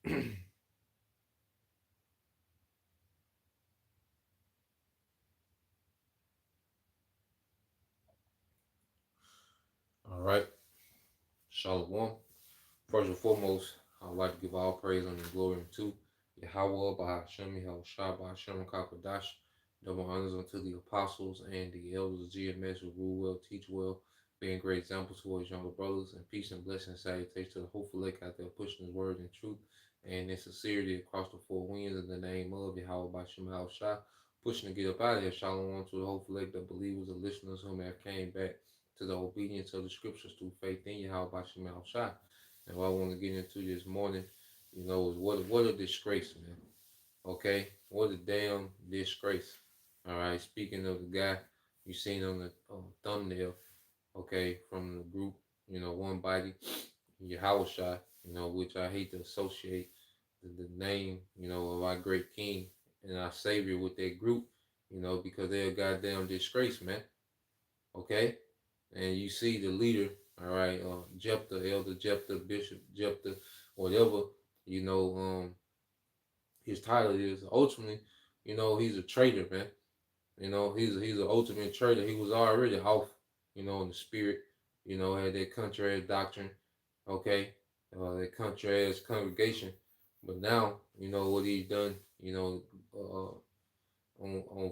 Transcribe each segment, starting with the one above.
All right. Shalom. First and foremost, I would like to give all praise and glory unto Yahweh by Hashem, Yahweh Shai by Hashem Kakadash. Double honors unto the apostles and the elders of GMS who rule well, teach well, being great examples towards younger brothers, and peace and blessing and salutation to the hopeful lake out there pushing his word in truth and in sincerity across the four winds in the name of Yahweh by Hashem, Yahweh Shai, pushing to get up out of here. Shalom to the hopeful lake, the believers, the listeners who may have came back to the obedience of the scriptures through faith in Yahweh by Hashem, Yahweh Shai. And what I want to get into this morning, is what a disgrace, man. Okay, what a damn disgrace. All right, speaking of the guy you seen on the thumbnail, okay, from the group, One Body, Yahushua, which I hate to associate the name, of our great King and our Savior with that group, because they're a goddamn disgrace, man. Okay, and you see the leader, all right, Jephthah, Elder Jephthah, Bishop Jephthah, whatever, his title is. Ultimately, he's a traitor, man. He's an ultimate traitor. He was already off, in the spirit, had that country ass doctrine, okay, that country ass congregation. But now, what he's done, on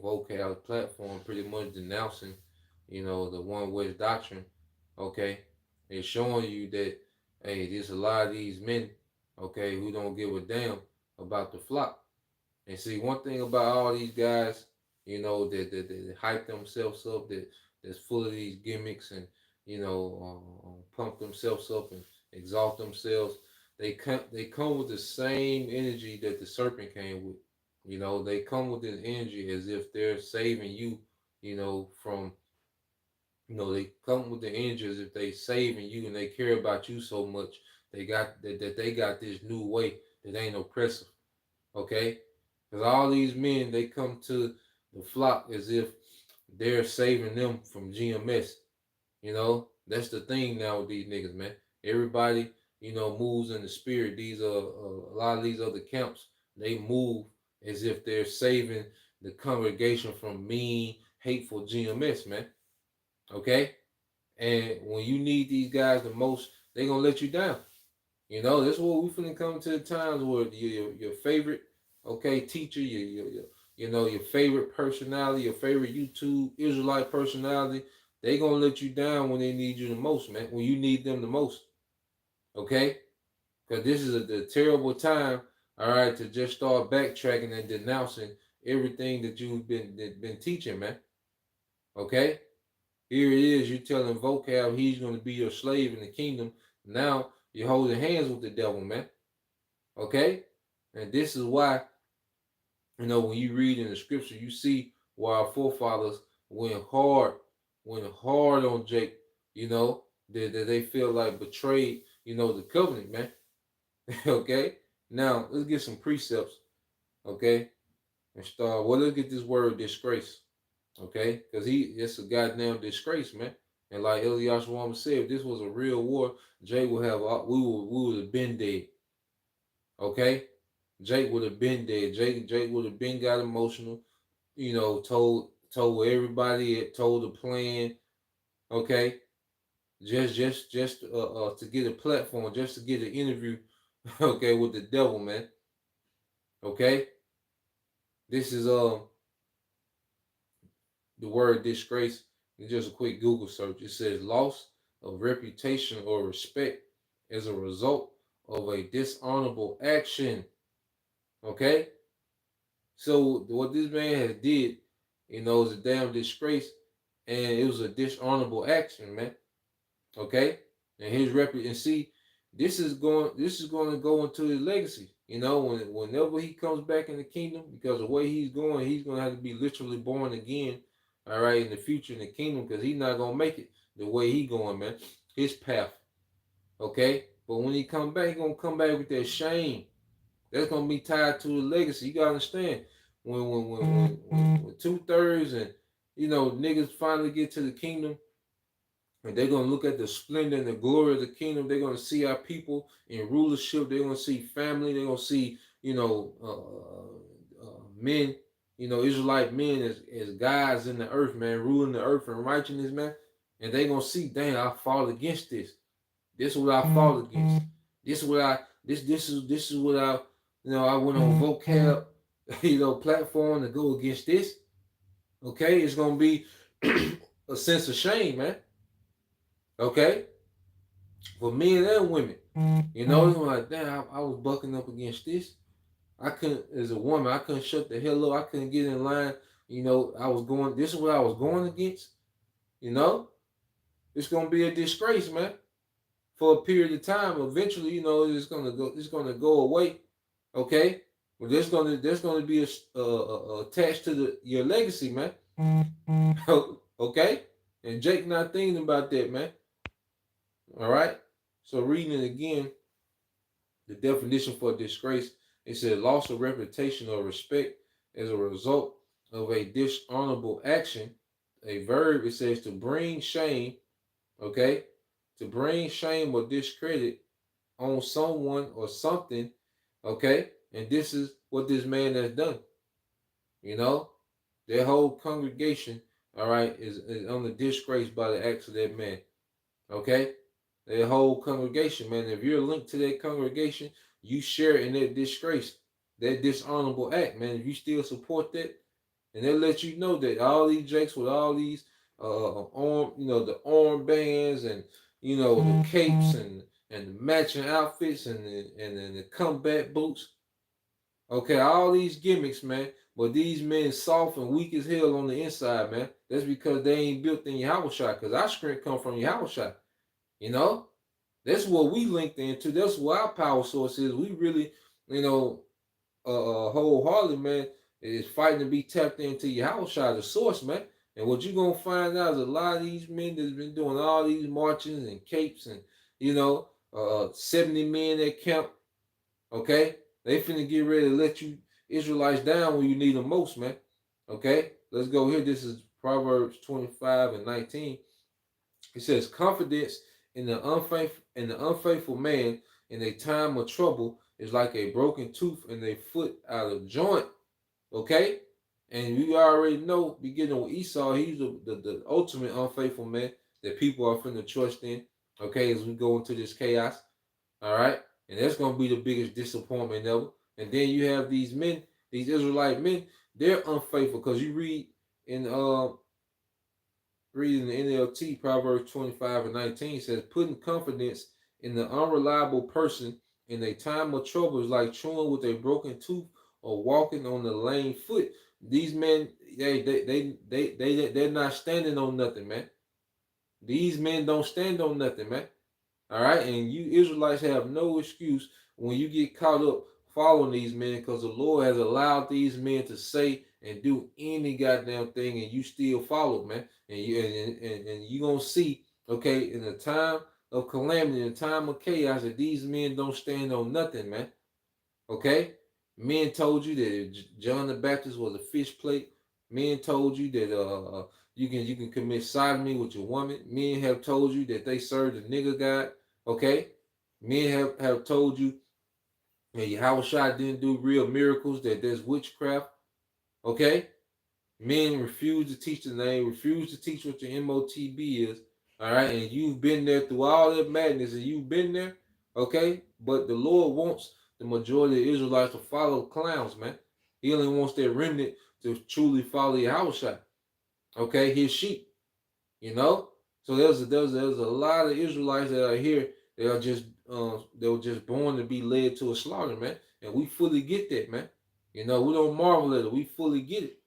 Vocal's platform, pretty much denouncing, the One West doctrine, okay, and showing you that, hey, there's a lot of these men, okay, who don't give a damn about the flock. And see, one thing about all these guys, that hype themselves up, that's full of these gimmicks and, pump themselves up and exalt themselves. They come with the same energy that the serpent came with. They come with this energy as if they're saving you, from, they come with the energy as if they saving you and they care about you so much. That they got this new way that ain't oppressive. Okay? Because all these men, they come to the flock as if they're saving them from GMS. That's the thing now with these niggas, man. Everybody, moves in the spirit. These are a lot of these other camps. They move as if they're saving the congregation from mean, hateful GMS, man. Okay, and when you need these guys the most, they gonna let you down. That's what we finna come to the times where your favorite, okay, teacher, your favorite personality, your favorite YouTube Israelite personality, they gonna let you down when they need you the most, man. When you need them the most, okay? Because this is a terrible time, all right, to just start backtracking and denouncing everything that you've been teaching, man. Okay? Here it is, you're telling Vocal he's going to be your slave in the kingdom. Now you're holding hands with the devil, man. Okay? And this is why, when you read in the scripture, you see why our forefathers went hard on Jake, that they feel like betrayed, the covenant, man. Okay? Now, let's get some precepts, okay? And start, let's get this word disgrace. Okay, because it's a goddamn disgrace, man. And like Elias Wama said, if this was a real war, Jay would have we would have been dead. Okay, Jake would have been dead. Jake would have been got emotional. Told everybody, told the plan. Okay, just to get a platform, just to get an interview. Okay, with the devil, man. Okay, this is the word disgrace. It's just a quick Google search. It says loss of reputation or respect as a result of a dishonorable action. Okay? So what this man has did, is a damn disgrace, and it was a dishonorable action, man. Okay? And his and see, this is going to go into his legacy. Whenever he comes back in the kingdom, because the way he's going to have to be literally born again, all right, in the future in the kingdom, because he's not gonna make it the way he going, man. His path, okay. But when he come back, he gonna come back with that shame. That's gonna be tied to the legacy. You gotta understand when 2/3 and niggas finally get to the kingdom, And they're going to look at the splendor and the glory of the kingdom. They're going to see our people in rulership. They're going to see family. They're going to see, men, Israelite men as guys in the earth, man, ruling the earth in righteousness, man. And they're going to see, dang, I fought against this. This is what I fought against. This is what I, this is what I went on vocab, platform to go against this. Okay. It's going to be a sense of shame, man. Okay. For men and women. Like, damn, I was bucking up against this. I couldn't, as a woman, I couldn't shut the hell up. I couldn't get in line. This is what I was going against. It's going to be a disgrace, man, for a period of time. Eventually, it's going to go away. Okay. But there's going to be attached to your legacy, man. Okay. And Jake not thinking about that, man. All right. So reading it again, the definition for disgrace, it said loss of reputation or respect as a result of a dishonorable action. A verb, it says to bring shame, okay? To bring shame or discredit on someone or something, okay? And this is what this man has done. Their whole congregation, all right, is on the disgrace by the acts of that man, okay? Their whole congregation, man. If you're linked to that congregation, you share in that disgrace, that dishonorable act, man. If you still support that, and they let you know that all these jakes with all these the armbands and the capes and the matching outfits and the combat boots, okay, all these gimmicks, man. But these men soft and weak as hell on the inside, man. That's because they ain't built in Yahushua. Because our strength come from Yahushua. That's what we linked into. That's what our power source is. We really, wholeheartedly, man, is fighting to be tapped into Yahushua, the source, man. And what you're going to find out is a lot of these men that's been doing all these marchings and capes and, 70 men at camp, okay? They finna get ready to let you Israelites down when you need them most, man. Okay? Let's go here. This is Proverbs 25 and 19. It says, confidence in the unfaithful man in a time of trouble is like a broken tooth and a foot out of joint. Okay? And you already know, beginning with Esau, he's the ultimate unfaithful man that people are finna trust in. Okay, as we go into this chaos. All right? And that's going to be the biggest disappointment ever. And then you have these men, these Israelite men, they're unfaithful because you read in the NLT, Proverbs 25 and 19 says, putting confidence in the unreliable person in a time of trouble is like chewing with a broken tooth or walking on the lame foot. These men, they're not standing on nothing, man. These men don't stand on nothing, man. All right, and you Israelites have no excuse when you get caught up following these men, because the Lord has allowed these men to say and do any goddamn thing, and you still follow, man. And you gonna see, okay, in the time of calamity, in the time of chaos, that these men don't stand on nothing, man. Okay, men told you that John the Baptist was a fish plate. Men told you that you can commit sodomy with your woman. Men have told you that they serve the nigger god. Okay, men have told you that Yahushua didn't do real miracles, that there's witchcraft. Okay, men refuse to teach the name, refuse to teach what your MOTB is. All right, and you've been there through all that madness, and you've been there. Okay, but the Lord wants the majority of Israelites to follow clowns, man. He only wants their remnant to truly follow Yahushua. Okay, his sheep. So there's a lot of Israelites that are here. They were just born to be led to a slaughter, man. And we fully get that, man. We don't marvel at it. We fully get it.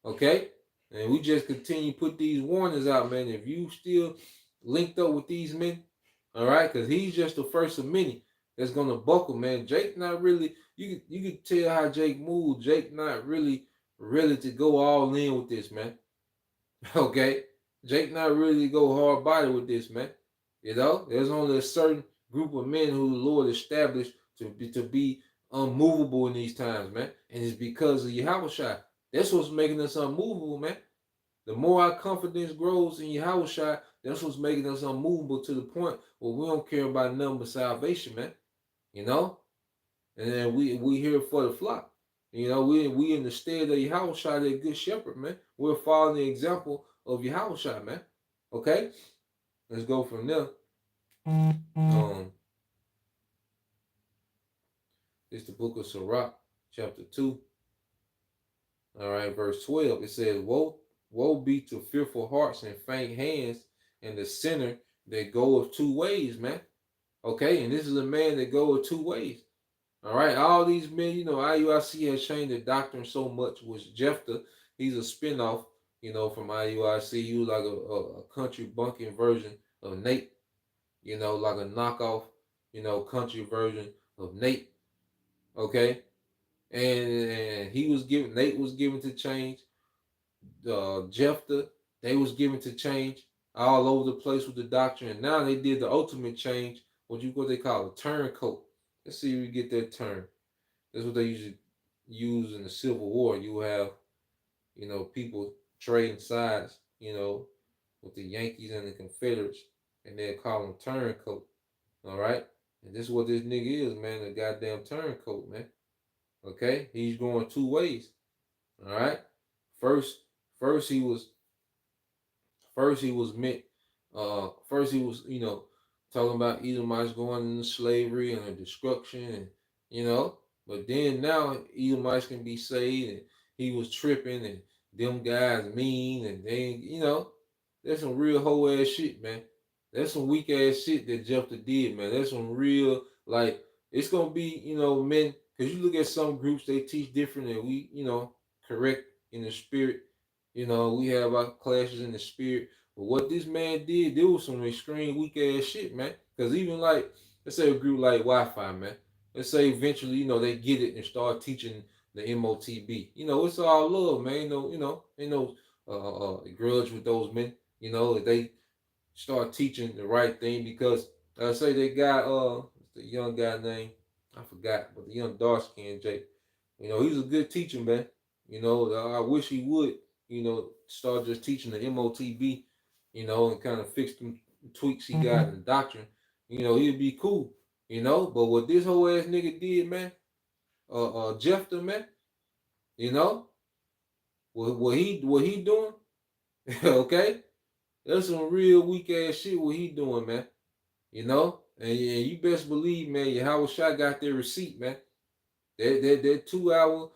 Okay? And we just continue to put these warnings out, man. If you still linked up with these men, all right, because he's just the first of many that's gonna buckle, man. Jake not really, you can tell how Jake moved. Jake not really ready to go all in with this, man. Okay? Jake not really go hard body with this, man. There's only a certain group of men who the Lord established to be unmovable in these times, man. And it's because of Yahushua. That's what's making us unmovable, man. The more our confidence grows in Yahushua, That's what's making us unmovable to the point where we don't care about nothing but salvation, man. You know? And then we here for the flock. You know, we in the stead of Yahushua, that good shepherd, man. We're following the example of Yahushua, man. Okay? Let's go from there. It's the book of Sirach, chapter 2. All right, verse 12. It says, woe be to fearful hearts and faint hands, and the sinner that goeth two ways, man. Okay, and this is a man that goeth two ways. All right, all these men, you know, IUIC has changed the doctrine so much. Was Jephthah, he's a spinoff, you know, from IUIC. He was like a country bunking version of Nate, you know, like a knockoff, you know, country version of Nate. Okay, and Nate was given to change. Jephthah, they was given to change all over the place with the doctrine. And now they did the ultimate change, what they call a turncoat. Let's see if we get that term. That's what they usually use in the Civil War. You have, you know, people trading sides, you know, with the Yankees and the Confederates, and they'll call them turncoat. All right? And this is what this nigga is, man, a goddamn turncoat, man. Okay? He's going two ways. All right? First he was meant first he was, you know, talking about Edomites going into slavery and destruction, and you know, but then now Edomites can be saved, and he was tripping, and them guys mean, and they, you know, that's some real whole ass shit, man. That's some weak ass shit that Jephthah did, man. That's some real, like, it's gonna be, you know, men, because you look at some groups, they teach different, and we, you know, correct in the spirit. You know, we have our clashes in the spirit. But what this man did, there was some extreme weak ass shit, man. Because even like, let's say a group like Wi-Fi, man. Let's say eventually, you know, they get it and start teaching the MOTB. You know, it's all love, man. Ain't no grudge with those men. You know, if they start teaching the right thing, because I say they got the young guy name, I forgot, but the young dark skinned Jake. You know, he's a good teacher, man. You know, I wish he would, you know, start just teaching the MOTB, you know, and kind of fix them tweaks he got in the doctrine. You know, he'd be cool, you know. But what this whole ass nigga did, man, Jephthah, man, you know, what he doing, okay, that's some real weak ass shit. What he doing, man, you know, and you best believe, man, your Howard Shot got their receipt, man. That 2 hour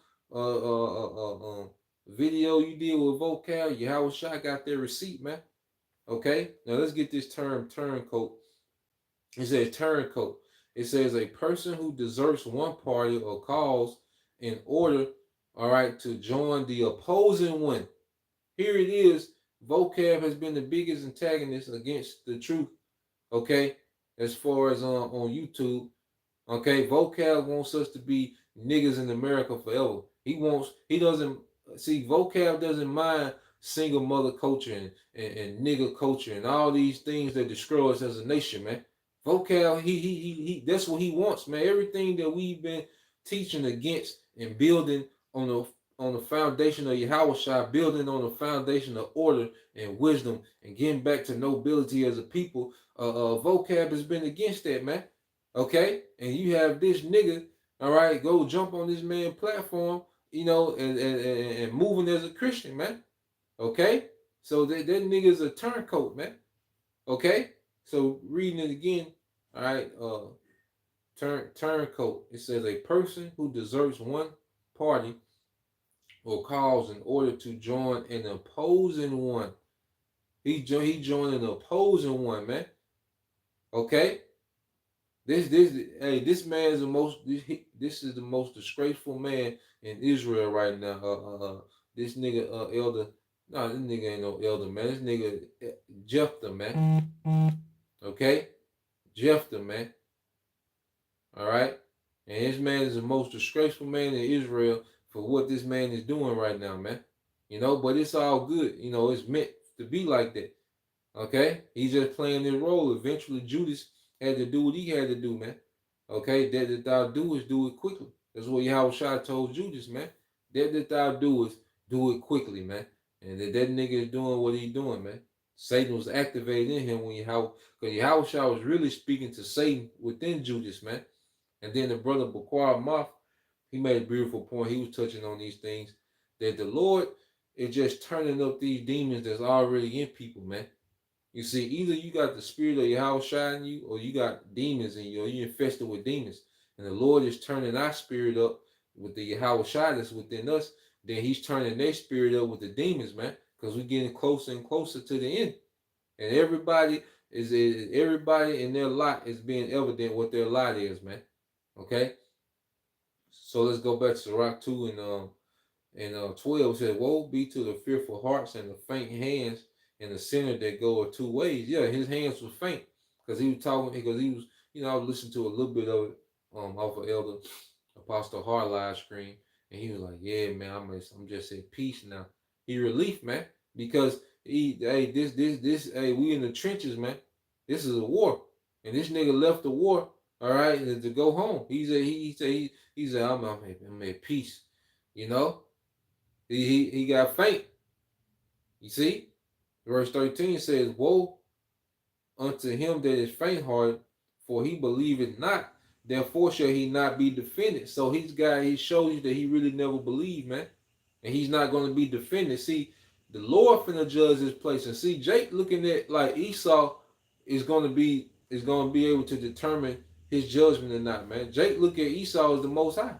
video you did with Vocal, your Howard Shot got their receipt, man. Okay, now let's get this term turncoat. It says turncoat. It says a person who deserts one party or cause in order, all right, to join the opposing one. Here it is. Vocab has been the biggest antagonist against the truth. Okay, as far as on YouTube. Okay, Vocab wants us to be niggas in America forever. He doesn't see, Vocab doesn't mind single mother culture and nigga culture and all these things that destroy us as a nation, man. Vocab, he that's what he wants, man. Everything that we've been teaching against and building on the foundation of Yahweh, building on the foundation of order and wisdom and getting back to nobility as a people, Vocab has been against that, man. Okay, and you have this nigga, all right, go jump on this man platform, you know, and moving as a Christian, man. Okay, so that nigga's a turncoat, man. Okay, so reading it again, all right, turncoat. It says a person who deserts one party or cause in order to join an opposing one. He joined an opposing one, man. Okay. This man is the most. This is the most disgraceful man in Israel right now. This nigga, elder. No, this nigga ain't no elder, man. This nigga, Jephthah, man. Okay, Jephthah, man. All right, and this man is the most disgraceful man in Israel for what this man is doing right now, man. You know, but it's all good. You know, it's meant to be like that. Okay, he's just playing his role. Eventually, Judas had to do what he had to do, man. Okay, that thou do is do it quickly. That's what Yahweh told Judas, man. That thou do is do it quickly, man. And that nigga is doing what he's doing, man. Satan was activated in him when because Yahweh was really speaking to Satan within Judas, man. And then the brother Baquar Moth, he made a beautiful point. He was touching on these things that the Lord is just turning up these demons that's already in people, man. You see, either you got the spirit of Yahweh in you, or you got demons in you, or you infested with demons. And the Lord is turning our spirit up with the Yahweh that's within us. Then He's turning their spirit up with the demons, man. Because we're getting closer and closer to the end. And everybody in their lot is being evident what their lot is, man. Okay? So let's go back to Sirach 2 and 12. It says, woe be to the fearful hearts and the faint hands and the sinner that go 2 ways. Yeah, his hands were faint because he was talking, because he was, I was listening to a little bit of it off of Elder Apostle Hard live stream, and he was like, yeah, man, I'm just at peace now. He relief, man, because we in the trenches, man. This is a war. And this nigga left the war, all right, to go home. He said, I'm at peace. You know, he got faint. You see, verse 13 says, woe unto him that is faint hearted, for he believeth not, therefore shall he not be defended. So he shows you that he really never believed, man. And he's not going to be defended. See, the Lord finna judge this place. And see, Jake looking at like Esau is going to be able to determine his judgment or not, man. Jake look at Esau as the Most High.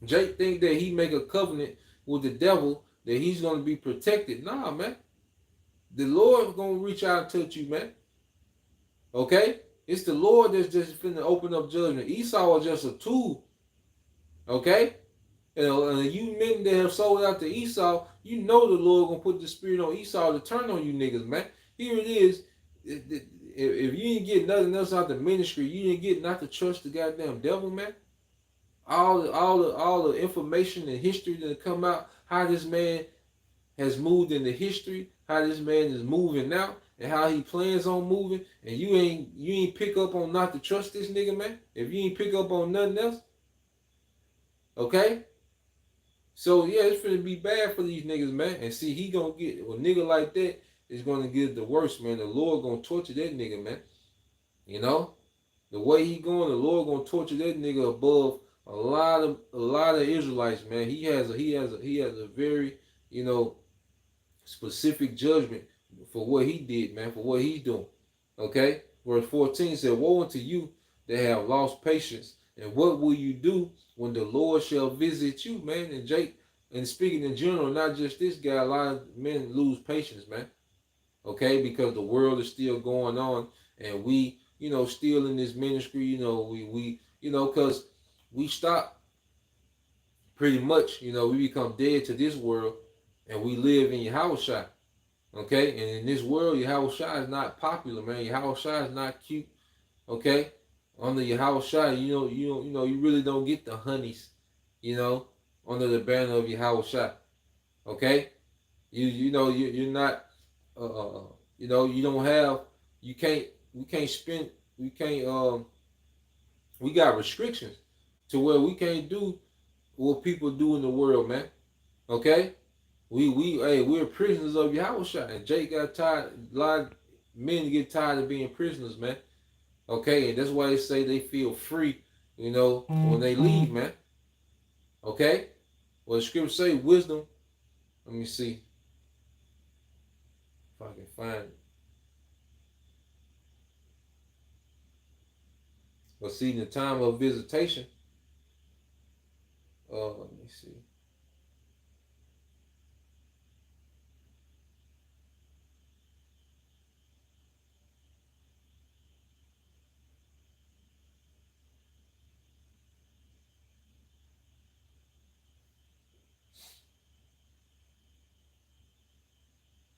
Jake think that he make a covenant with the devil that he's going to be protected. Nah, man. The Lord's going to reach out and touch you, man. Okay? It's the Lord that's just finna open up judgment. Esau is just a tool. Okay? And you men that have sold out to Esau, you know the Lord going to put the spirit on Esau to turn on you niggas, man. Here it is. If you didn't get nothing else out the ministry, you didn't get not to trust the goddamn devil, man. All the information and history that come out, how this man has moved in the history, how this man is moving now, and how he plans on moving, and you ain't pick up on not to trust this nigga, man. If you ain't pick up on nothing else, okay? So yeah, it's gonna be bad for these niggas, man. And see, he gonna get a nigga like that is gonna get the worst, man. The Lord gonna torture that nigga, man. You know, the way he going, the Lord gonna torture that nigga above a lot of Israelites, man. He has a very, specific judgment for what he did, man, for what he's doing. Okay? Verse 14 said, woe unto you that have lost patience, and what will you do when the Lord shall visit you, man? And Jake, and speaking in general, not just this guy, a lot of men lose patience, man. Okay? Because the world is still going on, and we, still in this ministry, because we stop pretty much, we become dead to this world, and we live in Yahweh. Okay? And in this world, Yahweh is not popular, man. Yahweh is not cute. Okay? Under Yahweh, you really don't get the honeys, under the banner of Yahweh. Okay? You're not, you don't have, we got restrictions to where we can't do what people do in the world, man. Okay? We're prisoners of Yahweh. And Jake got tired, a lot of men get tired of being prisoners, man. Okay? And that's why they say they feel free, when they leave, man. Okay? Well, the scripture say wisdom. Let me see if I can find it. But see, in the time of visitation, let me see.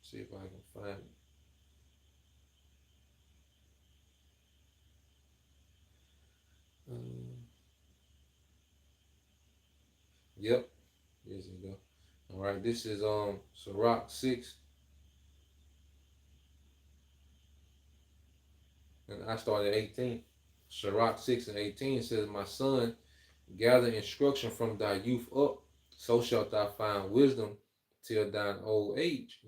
See if I can find it. Yep. Yes, you go. All right. This is Sirach 6. And I started 18. Sirach 6 and 18 says, my son, gather instruction from thy youth up, so shalt thou find wisdom till thine old age.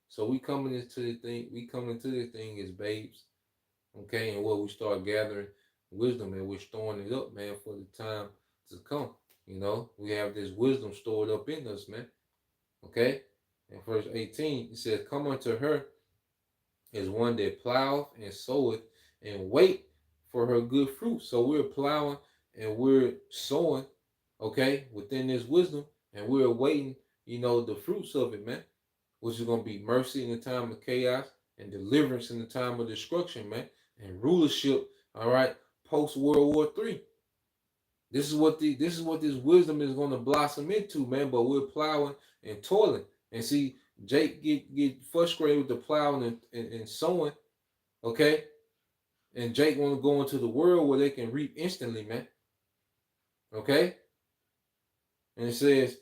So we coming into this thing as babes, okay, and what we start gathering wisdom and we're storing it up, man, for the time to come. We have this wisdom stored up in us, man. Okay? In verse 18, it says, come unto her as one that ploweth and soweth and wait for her good fruit. So we're plowing and we're sowing, okay, within this wisdom, and we're awaiting, the fruits of it, man, which is going to be mercy in the time of chaos and deliverance in the time of destruction, man, and rulership, all right, post World War III. This is what this wisdom is going to blossom into, man. But we're plowing and toiling, and see, Jake get frustrated with the plowing and sowing, okay, and Jake want to go into the world where they can reap instantly, man. Okay, and it says,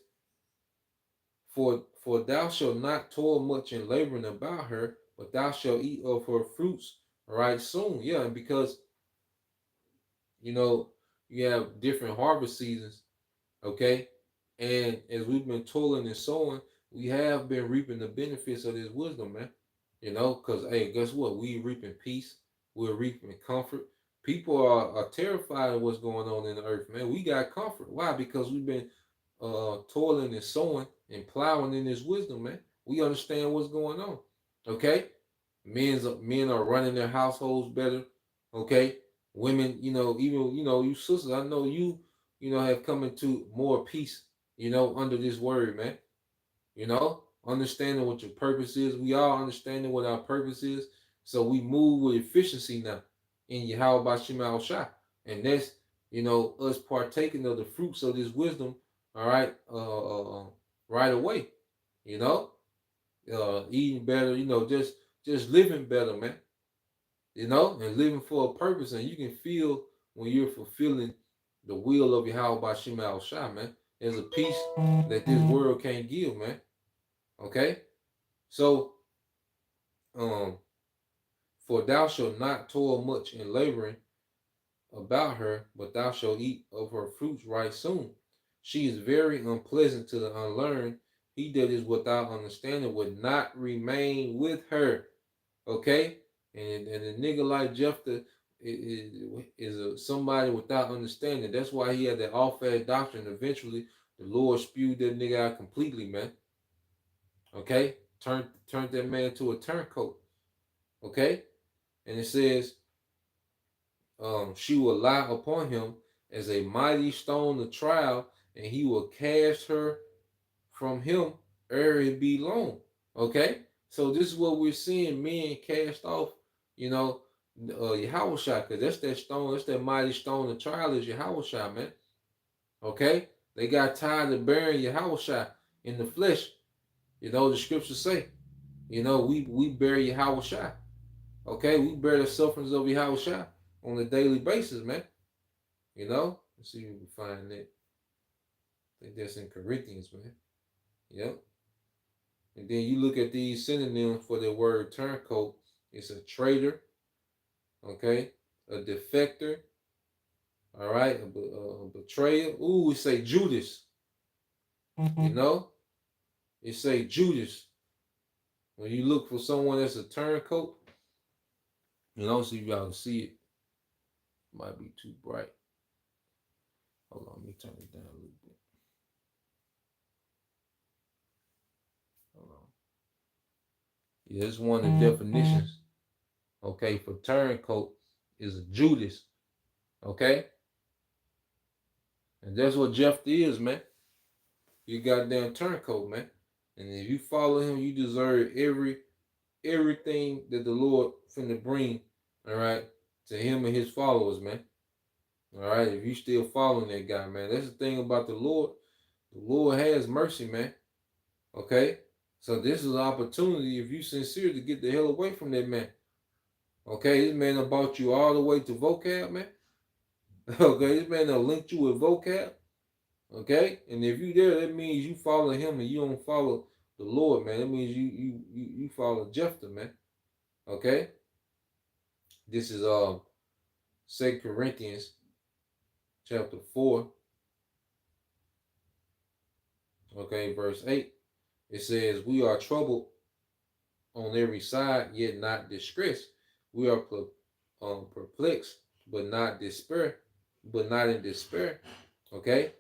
For thou shalt not toil much in laboring about her, but thou shalt eat of her fruits right soon. Yeah, and because you know you have different harvest seasons, okay, and as we've been toiling and sowing, we have been reaping the benefits of this wisdom, man. Because hey, guess what? We reaping peace, we're reaping comfort. People are terrified of what's going on in the earth, man. We got comfort. Why? Because we've been toiling and sowing and plowing in this wisdom, man. We understand what's going on. Okay? Men are running their households better. Okay? Women, even you sisters, I know have come into more peace, under this word, man. Understanding what your purpose is. We all understanding what our purpose is. So we move with efficiency now in Yahweh Shema Shai. And that's, us partaking of the fruits of this wisdom, all right, right away, you know, eating better, just living better, man, and living for a purpose. And you can feel when you're fulfilling the will of Yahweh Shema Shai, man. There's a peace that this world can't give, man. Okay? So, for thou shalt not toil much in laboring about her, but thou shalt eat of her fruits right soon. She is very unpleasant to the unlearned. He that is without understanding would not remain with her. Okay? And a nigga like Jephthah is somebody without understanding. That's why he had that off-fad doctrine. Eventually, the Lord spewed that nigga out completely, man. Okay? Turned that man to a turncoat. Okay? And it says, she will lie upon him as a mighty stone of trial, and he will cast her from him ere it be long. Okay? So this is what we're seeing, men cast off, Yahweh Shai, because that's that stone, that's that mighty stone of trial is Yahweh Shai, man. Okay? They got tired of bearing Yahweh Shai in the flesh. The scriptures say, we bear Yahweh Shai. Okay? We bear the sufferings of Yahweh Shai on a daily basis, man. Let's see if we can find that. I think that's in Corinthians, man. Yep. And then you look at these synonyms for the word turncoat. It's a traitor, okay, a defector, all right, a betrayer. Ooh, we say Judas. It say Judas. When you look for someone that's a turncoat, see if y'all can see it. Might be too bright. Hold on, let me turn it down a little bit. Hold on. Yeah, it's one of the definitions. Okay, for turncoat is a Judas. Okay? And that's what Jephthah is, man. You goddamn turncoat, man. And if you follow him, you deserve everything that the Lord finna bring, all right, to him and his followers, man. All right, if you still following that guy, man. That's the thing about the Lord. The Lord has mercy, man. Okay? So this is an opportunity, if you sincere, to get the hell away from that man. Okay, this man brought you all the way to vocab, man. Okay, this man done linked you with vocab. Okay, and if you there, that means you follow him and you don't follow the Lord, man. That means you follow Jephthah, man. Okay, this is 2 Corinthians chapter 4. Okay, verse 8. It says, "We are troubled on every side, yet not distressed. We are perplexed, but not despair, but not in despair. Okay,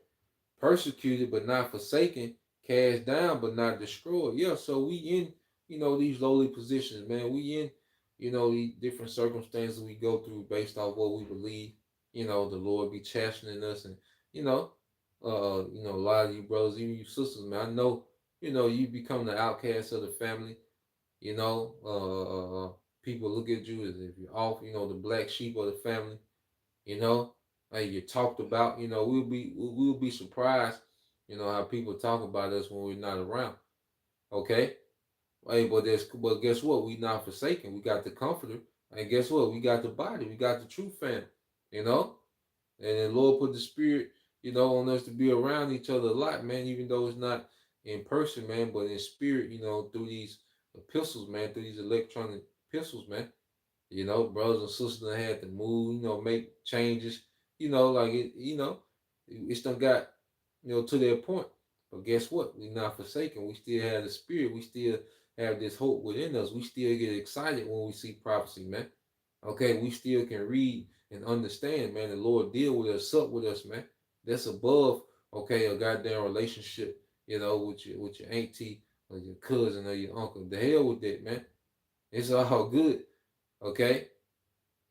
persecuted, but not forsaken. Cast down, but not destroyed. Yeah, so we in, these lowly positions, man. We in, these different circumstances we go through based off what we believe. The Lord be chastening us, and you know, a lot of you brothers, even you sisters, man. I know, you become the outcast of the family. You know, people look at you as if you're off. The black sheep of the family. You know, like you're talked about. We'll be surprised. How people talk about us when we're not around. Okay. Hey, but guess what? We not forsaken. We got the comforter, and guess what? We got the body. We got the true family. You know, and the Lord put the spirit, on us to be around each other a lot, man. Even though it's not in person, man, but in spirit, through these epistles, man, through these electronic epistles, man. Brothers and sisters that had to move, make changes, like it's done got, to their point. But guess what? We not forsaken. We still have the spirit. We still have this hope within us. We still get excited when we see prophecy, man. Okay, we still can read and understand, man. The Lord deal with us, sup with us, man. That's above, okay, a goddamn relationship, with your auntie or your cousin or your uncle. The hell with that, man. It's all good. Okay,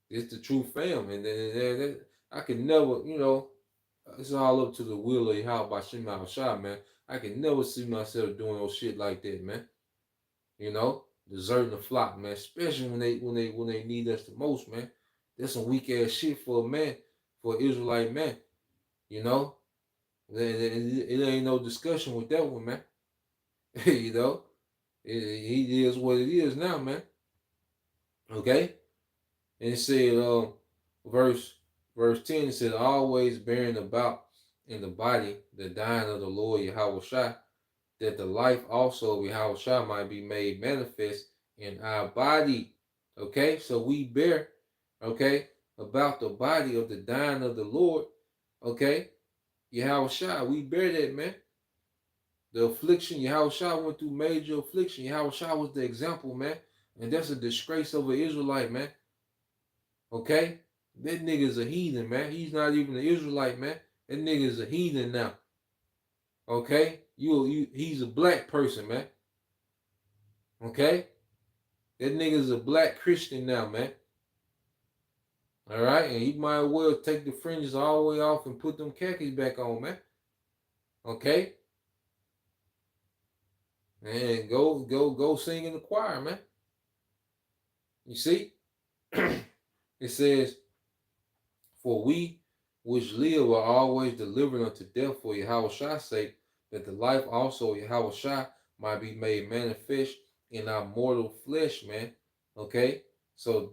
it's the true fam, and then I can never, it's all up to the will of Yahweh by Shema Shah, man. I can never see myself doing no shit like that, man. Deserting the flock, man. Especially when they need us the most, man. That's some weak ass shit for a man, for an Israelite man. You know, it ain't no discussion with that one, man. you know, it is what it is now, man. Okay. And it said, verse verse 10, it said, always bearing about in the body the dying of the Lord Yahweh Shai, that the life also of Yahweh Shai might be made manifest in our body. Okay, so we bear, okay, about the body of the dying of the Lord. Okay, Yahweh Shai, we bear that, man. The affliction, Yahweh Shai went through major affliction. Yahweh Shai was the example, man. And that's a disgrace of an Israelite, man. Okay? That nigga's a heathen, man. He's not even an Israelite, man. That nigga's a heathen now. Okay? He's a black person, man. Okay? That nigga's a black Christian now, man. Alright? And he might well take the fringes all the way off and put them khakis back on, man. Okay? And go sing in the choir, man. You see? It says, for we which live are always delivered unto death for Yahweh Shai's sake, that the life also of Yahweh Shai might be made manifest in our mortal flesh, man. Okay? So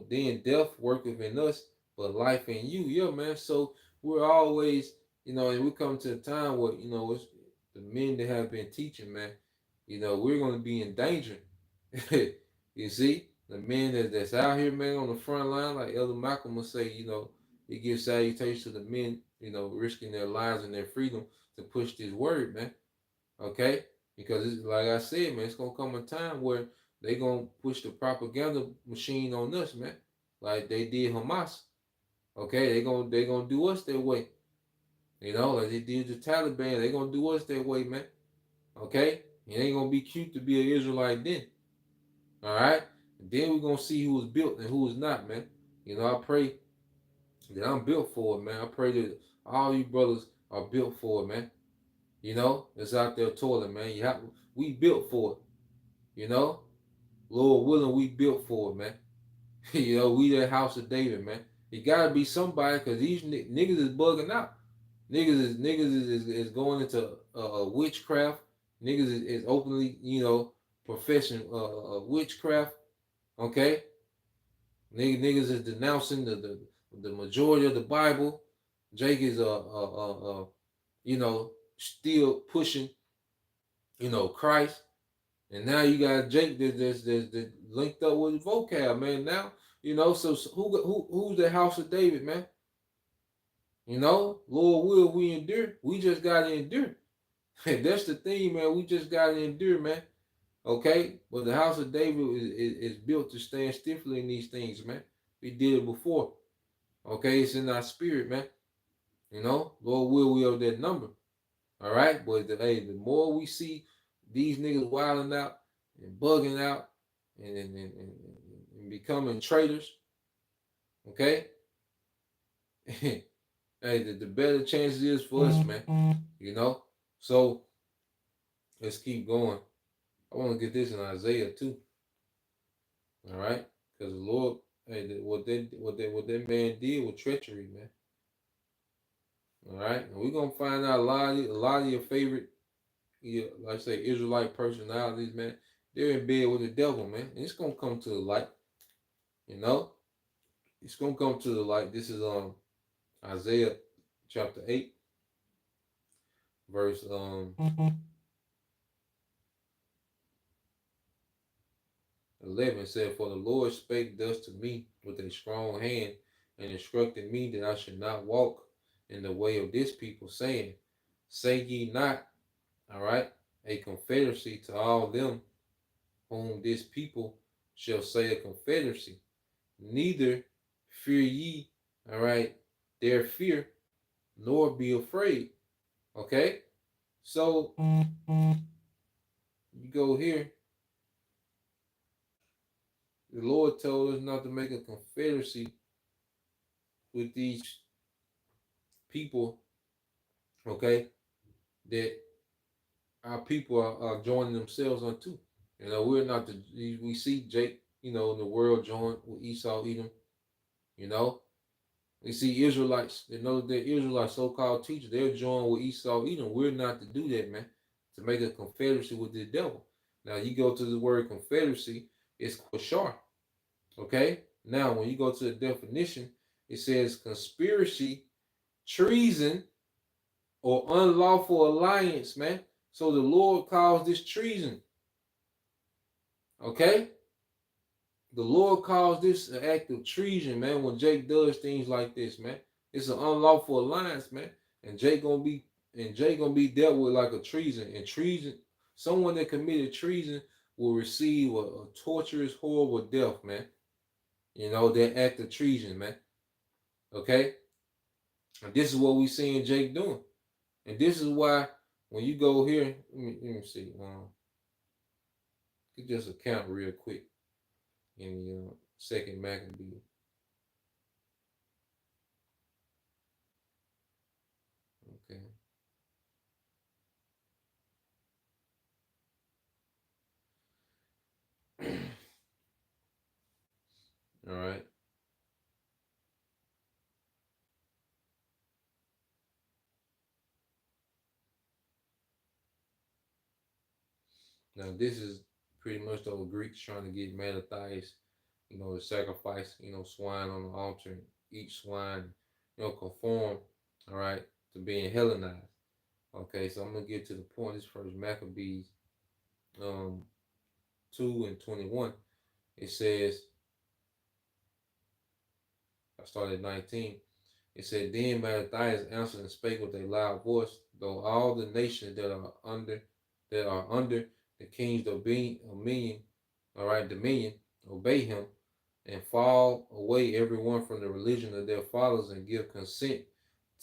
then death worketh in us, but life in you. Yeah, man. So we're always, and we come to a time where, it's the men that have been teaching, man, we're going to be in danger. You see? The men that's out here, man, on the front line, like Elder Malcolm will say, he gives salutations to the men, risking their lives and their freedom to push this word, man. Okay? Because it's, like I said, man, it's gonna come a time where they gonna push the propaganda machine on us, man. Like they did Hamas. Okay, they gonna do us that way. Like they did the Taliban, they gonna do us that way, man. Okay? It ain't gonna be cute to be an Israelite then. Alright? Then we're gonna see who is built and who is not, man. I pray that I'm built for it, man. I pray that all you brothers are built for it, man. It's out there toiling, man. We built for it. Lord willing, we built for it, man. We that house of David, man. It gotta be somebody, because these niggas is bugging out. Niggas is going into witchcraft. Niggas is openly, professing witchcraft. Okay, niggas is denouncing the majority of the Bible. Jake is still pushing, Christ. And now you got Jake that's linked up with vocab, man. Now, so who's the house of David, man? Lord will we endure. We just gotta endure. That's the thing, man. We just gotta endure, man. Okay, but the house of David is built to stand stiffly in these things, man. We did it before. Okay, it's in our spirit, man. You know, Lord will we of that number. All right, but the more we see these niggas wilding out and bugging out and becoming traitors, okay, hey, the better chances is for us, man. You know, so let's keep going. I want to get this in Isaiah too. All right, because the Lord, hey, what that man did with treachery, man. All right, and we're gonna find out a lot of your favorite, like I say, Israelite personalities, man. They're in bed with the devil, man, and it's gonna come to the light. You know, it's gonna come to the light. This is Isaiah chapter 8, verse 11 said, "For the Lord spake thus to me with a strong hand, and instructed me that I should not walk in the way of this people, saying, Say ye not, all right, a confederacy to all them whom this people shall say a confederacy, neither fear ye, all right, their fear, nor be afraid." Okay? So you go here, the Lord told us not to make a confederacy with these people, okay, that our people are joining themselves unto. You know, we're not the, we see Jake, you know, the world join with Esau, Edom, you know. We see Israelites, they know they're Israelites, so-called teachers, they're joined with Esau, Edom. We're not to do that, man, to make a confederacy with the devil. Now, you go to the word confederacy, it's quashar, okay? Now, when you go to the definition, it says conspiracy, treason, or unlawful alliance, man. So the Lord calls this treason. Okay? The Lord calls this an act of treason, man, when Jake does things like this, man. It's an unlawful alliance, man. And Jake gonna be dealt with like a treason. And treason, someone that committed treason will receive a torturous, horrible death, man. You know, that act of treason, man. Okay? And this is what we seeing Jake doing. And this is why when you go here, let me see. Get just a count real quick in the second Maccabee. Okay. All right. Now this is pretty much the Greeks trying to get Mattathias, you know, to sacrifice, you know, swine on the altar, and each swine, you know, conform, all right, to being Hellenized. Okay, so I'm gonna get to the point. This first Maccabees, um, 2:21. It says, I started at 19. It said, Then Mattathias answered and spake with a loud voice, though all the nations that are under the king's dominion, all right, dominion, obey him, and fall away everyone from the religion of their fathers and give consent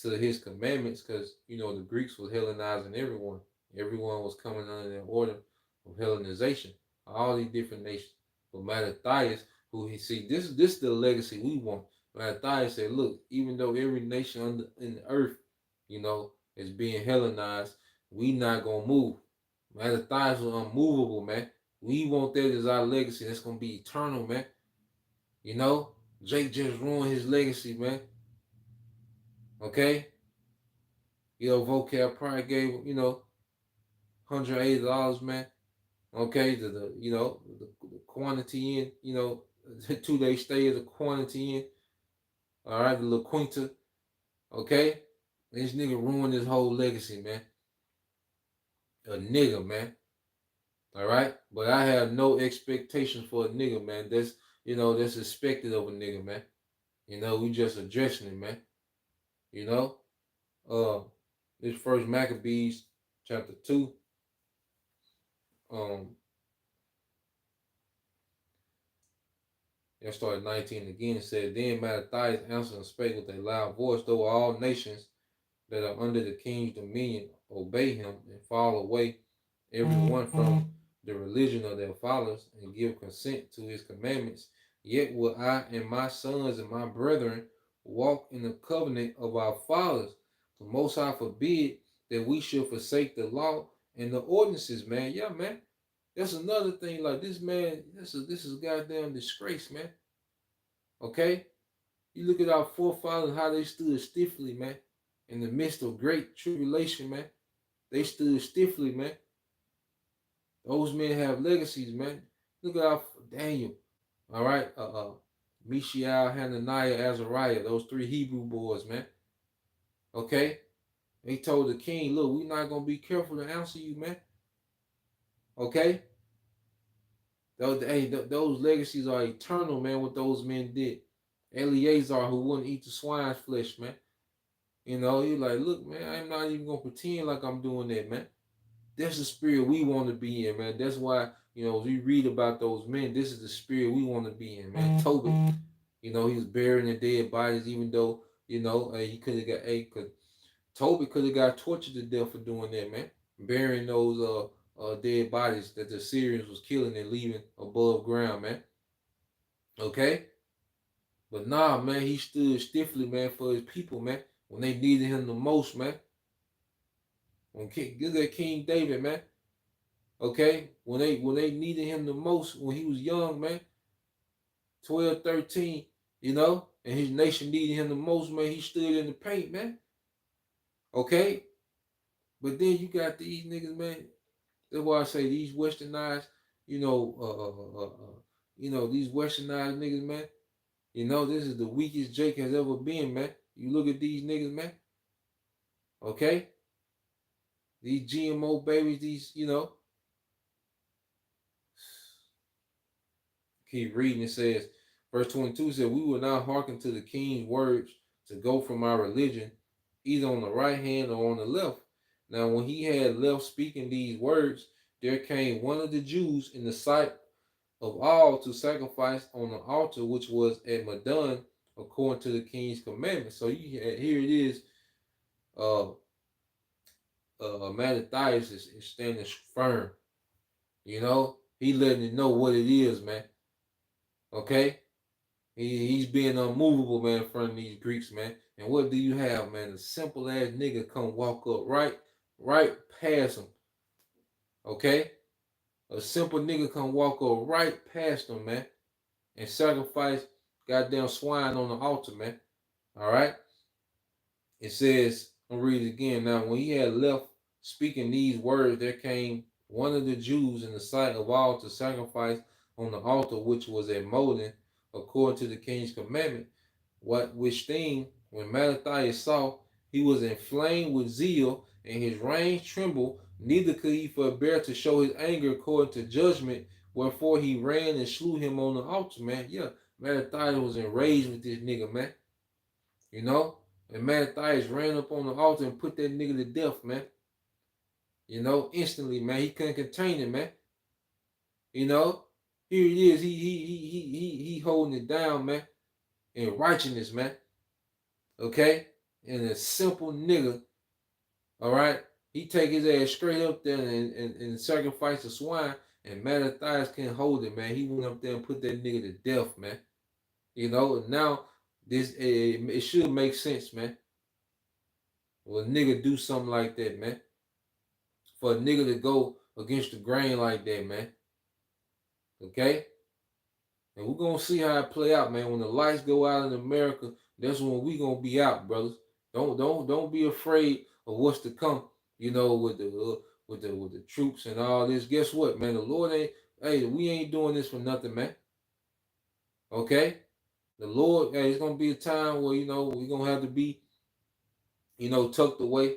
to his commandments, because you know the Greeks was Hellenizing everyone. Everyone was coming under their order of Hellenization. All these different nations. But Mattathias, who he see, this is the legacy we want. Mattathias said, look, even though every nation in the earth, you know, is being Hellenized, we not gonna move. Mattathias was unmovable, man. We want that as our legacy. That's gonna be eternal, man. You know, Jake just ruined his legacy, man. Okay, you know, vocab probably gave $180, man. Okay, the you know the quantity in, you know, the 2 day stay as a quantity in. All right, the La Quinta. Okay, this nigga ruined his whole legacy, man. A nigga, man. All right, but I have no expectations for a nigga, man. That's expected of a nigga, man. You know, we just addressing it, man. You know, uh, this first Maccabees chapter 2, um, Let's start at 19 again. It said, Then Mattathias answered and spake with a loud voice, though all nations that are under the king's dominion obey him and fall away, every one from the religion of their fathers, and give consent to his commandments. Yet will I and my sons and my brethren walk in the covenant of our fathers. The Most High forbid that we should forsake the law and the ordinances, man. Yeah, man. That's another thing. Like this, man. This is goddamn disgrace, man. Okay, you look at our forefathers how they stood stiffly, man, in the midst of great tribulation, man. They stood stiffly, man. Those men have legacies, man. Look at our Daniel, all right, Mishael, Hananiah, Azariah, those three Hebrew boys, man. Okay, they told the king, look, we're not gonna be careful to answer you, man. Okay, those legacies are eternal, man. What those men did. Eleazar, who wouldn't eat the swine's flesh, man. You know, you're like, look, man, I'm not even gonna pretend like I'm doing that, man. That's the spirit we want to be in, man. That's why, you know, as we read about those men, this is the spirit we want to be in, man. Tobit, you know, he was burying the dead bodies, even though, you know, he could have got, Tobit could have got tortured to death for doing that, man. Burying those dead bodies that the Syrians was killing and leaving above ground, man. Okay? But nah, man, he stood stiffly, man, for his people, man, when they needed him the most, man. Look at King David, man. Okay, when they needed him the most when he was young, man, 12, 13, you know, and his nation needed him the most, man, he stood in the paint, man. Okay, but then you got these niggas, man. That's why I say these westernized, you know, these westernized niggas, man. You know, this is the weakest Jake has ever been, man. You look at these niggas, man. Okay, these GMO babies, these, you know. Keep reading. It says, verse 22 said, we will not hearken to the king's words to go from our religion, either on the right hand or on the left. Now, when he had left speaking these words, there came one of the Jews in the sight of all to sacrifice on the altar which was at Madon, according to the king's commandment. So here it is. Mattathias is standing firm. You know, he letting it know what it is, man. Okay, he's being unmovable, man, in front of these Greeks, man. And what do you have, man? A simple ass nigga come walk up right past him. Okay, a simple nigga come walk up right past him, man, and sacrifice goddamn swine on the altar, man. All right. It says, I'll read it again. Now, when he had left speaking these words, there came one of the Jews in the sight of all to sacrifice on the altar which was at Molin, according to the king's commandment. Which thing, when Mattathias saw, he was inflamed with zeal, and his reins trembled, neither could he forbear to show his anger according to judgment, wherefore he ran and slew him on the altar, man. Yeah, Mattathias was enraged with this nigga, man. You know? And Mattathias ran up on the altar and put that nigga to death, man. You know, instantly, man. He couldn't contain it, man. You know, here it is. He holding it down, man. In righteousness, man. Okay? And a simple nigga, all right? He take his ass straight up there and sacrifice a swine, and Mattathias can't hold it, man. He went up there and put that nigga to death, man. You know, now this it should make sense, man. Well, a nigga do something like that, man. For a nigga to go against the grain like that, man. Okay? And we're gonna see how it play out, man. When the lights go out in America, that's when we gonna be out, brothers. Don't be afraid of what's to come. You know, with the troops and all this. Guess what, man? The Lord ain't. Hey, we ain't doing this for nothing, man. Okay? The Lord, hey, it's gonna be a time where, you know, we're gonna have to be, you know, tucked away.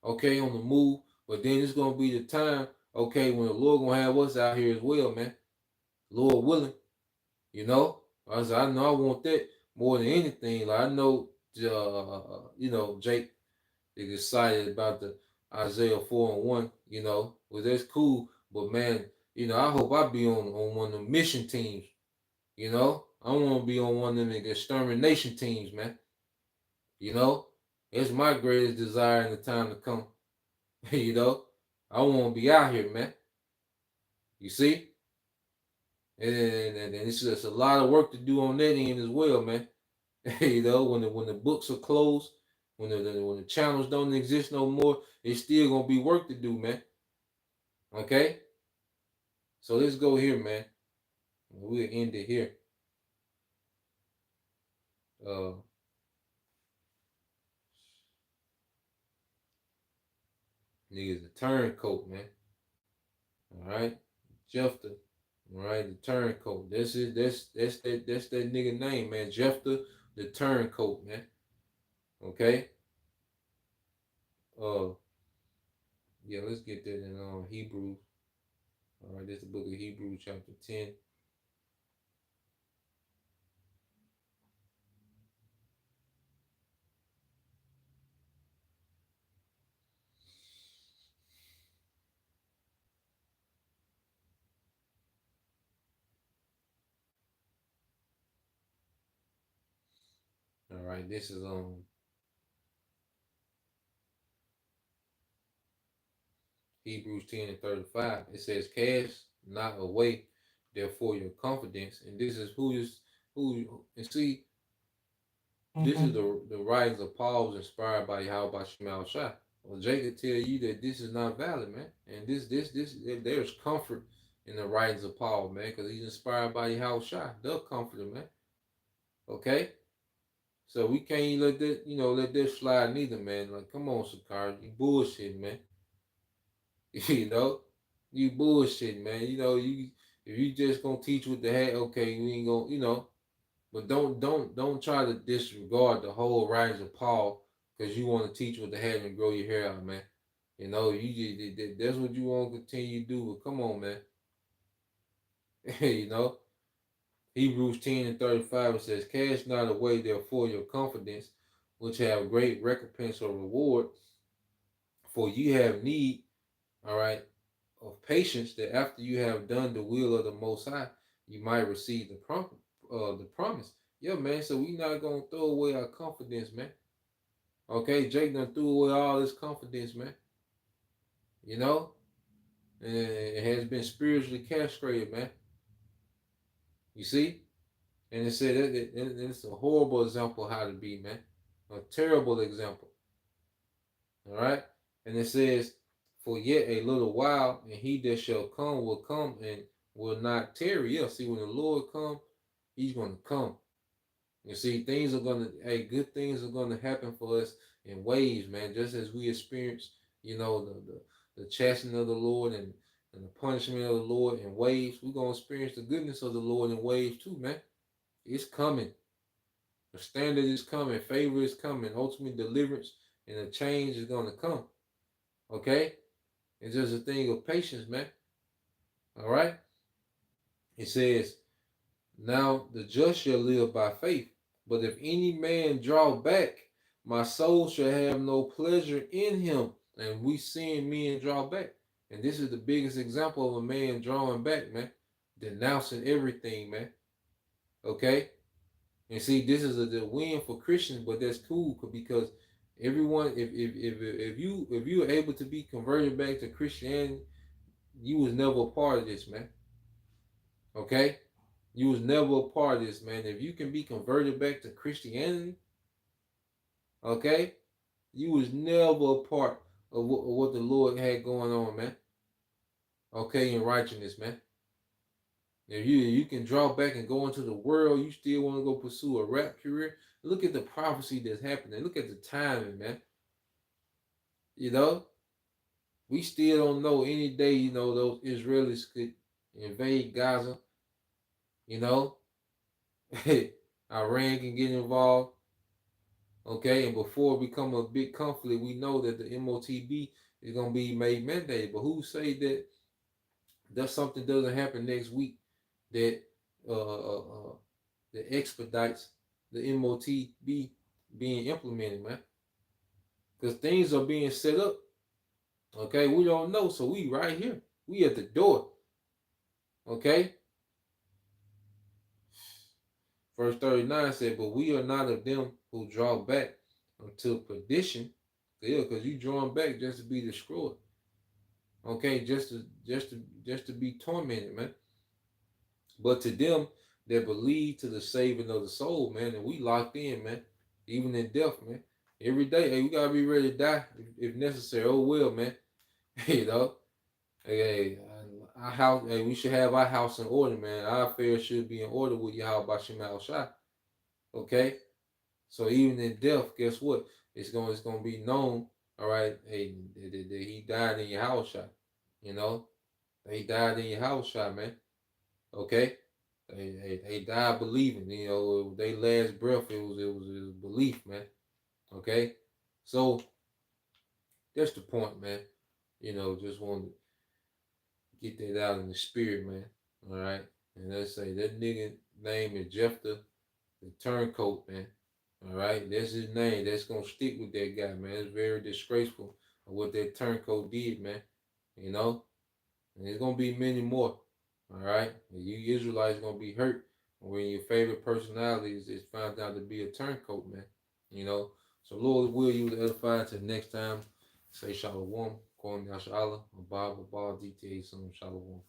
Okay, on the move. But then it's gonna be the time, okay, when the Lord gonna have us out here as well, man. Lord willing, you know. I said, I know I want that more than anything. Like I know, you know, Jake is excited about the Isaiah 4:1. You know, well that's cool. But man, you know, I hope I be on one of the mission teams. You know, I want to be on one of them extermination teams, man. You know, it's my greatest desire in the time to come. You know, I want to be out here, man. You see, and it's just a lot of work to do on that end as well, man. You know, when the books are closed, when the channels don't exist no more, it's still gonna be work to do, man. Okay, so let's go here, man. We'll end it here. Uh, niggas a turncoat, man. All right, Jephthah. All right, the turncoat. That's that nigga name, man. Jephthah, the turncoat, man. Okay. Uh, yeah, let's get that in Hebrews. All right, this is the book of Hebrews, chapter 10. All right, this is Hebrews 10 and 35. It says, "Cast not away, therefore, your confidence." And this is who and see, this is the writings of Paul was inspired by Yahweh Shemal Shah. Well, Jacob tell you that this is not valid, man. And this there's comfort in the writings of Paul, man, because he's inspired by Yahweh Shah, the comforter, man. Okay? So we can't let that, let that slide neither, man. Like, come on, Sakar, you bullshit, man. You know, you bullshit, man. You if you just gonna teach with the head, okay, we ain't gonna, but don't try to disregard the whole writings of Paul because you want to teach with the head and grow your hair out, man. That's what you want to continue to do. But come on, man. you know, Hebrews 10 and 35 it says, "Cast not away therefore your confidence, which have great recompense or reward, for you have need, all right, of patience, that after you have done the will of the Most High, you might receive the promise." Yeah, man. So we not gonna throw away our confidence, man. Okay, Jake done threw away all his confidence, man. You know, and it has been spiritually castrated, man. You see, and it said it's a horrible example of how to be, man. A terrible example. All right, and it says, "For yet a little while, and he that shall come will come and will not tarry." Yeah, see, when the Lord come, he's gonna come. You see, good things are gonna happen for us in waves, man. Just as we experience, the chastening of the Lord and the punishment of the Lord in waves, we're gonna experience the goodness of the Lord in waves too, man. It's coming. The standard is coming. Favor is coming. Ultimate deliverance and a change is gonna come. Okay, it's just a thing of patience, man. All right. It says, "Now the just shall live by faith. But if any man draw back, my soul shall have no pleasure in him." And we seeing men draw back. And this is the biggest example of a man drawing back, man. Denouncing everything, man. Okay? And see, this is the win for Christians, but that's cool because everyone, if you were able to be converted back to Christianity, you was never a part of this, man. Okay? You was never a part of this, man. If you can be converted back to Christianity, okay, you was never a part of what the Lord had going on, man. Okay, in righteousness, man. If you can draw back and go into the world, you still want to go pursue a rap career. Look at the prophecy that's happening. Look at the timing, man. You know, we still don't know any day, those Israelis could invade Gaza. You know, Iran can get involved. Okay, and before it become a big conflict, we know that the MOTB is gonna be made mandate. But who say that something doesn't happen next week that that expedites the MOTB being implemented, man? Because things are being set up. Okay, we don't know, so we right here. We at the door. Okay, Verse 39 said, but we are not of them who draw back until perdition. Yeah, because you drawing back just to be destroyed. Okay, just to be tormented, man. But to them that believe to the saving of the soul, man, and we locked in, man. Even in death, man. Every day, hey, we gotta be ready to die if necessary. Oh well, man. You know, hey, our house, hey, we should have our house in order, man. Our affairs should be in order with Yahweh Shemal Shai. Okay, so even in death, guess what? It's gonna be known. All right, hey, that he died in your house shot. You know, he died in your house shot, man. Okay, they died believing. You know, they last breath it was belief, man. Okay, so that's the point, man. You know, just want to get that out in the spirit, man. All right, and let's say that nigga name is Jephthah the Turncoat, man. All right, that's his name. That's gonna stick with that guy, man. It's very disgraceful of what that turncoat did, man. You know, and there's gonna be many more. All right, and you Israelites gonna be hurt when your favorite personality is found out to be a turncoat, man. You know, so Lord will you edify until next time. Say shalom, Kwam Yashala, Abba, DTA, Shalom.